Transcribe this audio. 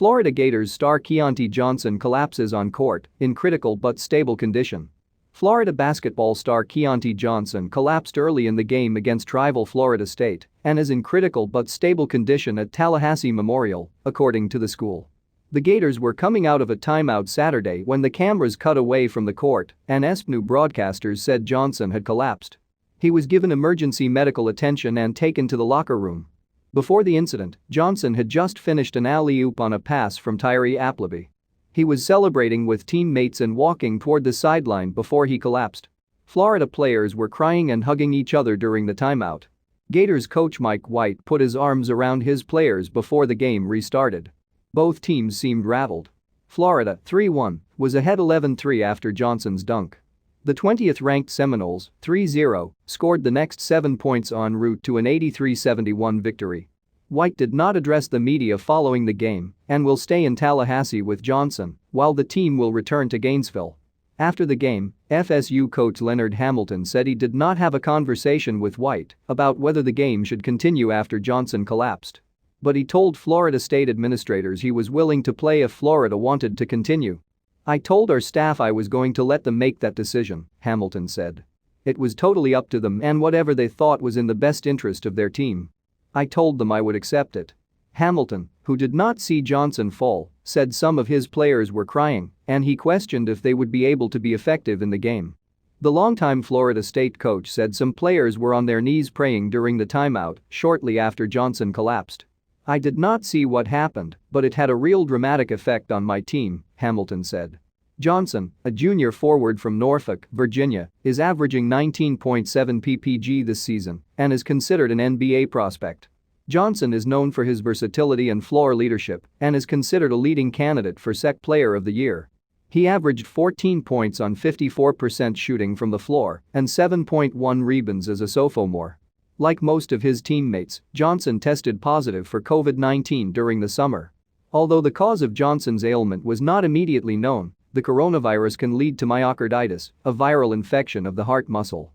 Florida Gators star Keyontae Johnson collapses on court in critical but stable condition. Florida basketball star Keyontae Johnson collapsed early in the game against rival Florida State and is in critical but stable condition at Tallahassee Memorial, according to the school. The Gators were coming out of a timeout Saturday when the cameras cut away from the court and ESPNU broadcasters said Johnson had collapsed. He was given emergency medical attention and taken to the locker room. Before the incident, Johnson had just finished an alley-oop on a pass from Tyree Appleby. He was celebrating with teammates and walking toward the sideline before he collapsed. Florida players were crying and hugging each other during the timeout. Gators coach Mike White put his arms around his players before the game restarted. Both teams seemed rattled. Florida, 3-1, was ahead 11-3 after Johnson's dunk. The 20th-ranked Seminoles, 3-0, scored the next 7 points en route to an 83-71 victory. White did not address the media following the game and will stay in Tallahassee with Johnson while the team will return to Gainesville. After the game, FSU coach Leonard Hamilton said he did not have a conversation with White about whether the game should continue after Johnson collapsed. But he told Florida State administrators he was willing to play if Florida wanted to continue. "I told our staff I was going to let them make that decision," Hamilton said. "It was totally up to them and whatever they thought was in the best interest of their team. I told them I would accept it." Hamilton, who did not see Johnson fall, said some of his players were crying and he questioned if they would be able to be effective in the game. The longtime Florida State coach said some players were on their knees praying during the timeout shortly after Johnson collapsed. "I did not see what happened, but it had a real dramatic effect on my team," Hamilton said. Johnson, a junior forward from Norfolk, Virginia, is averaging 19.7 ppg this season and is considered an NBA prospect. Johnson is known for his versatility and floor leadership and is considered a leading candidate for SEC Player of the Year. He averaged 14 points on 54% shooting from the floor and 7.1 rebounds as a sophomore. Like most of his teammates, Johnson tested positive for COVID-19 during the summer. Although the cause of Johnson's ailment was not immediately known, the coronavirus can lead to myocarditis, a viral infection of the heart muscle.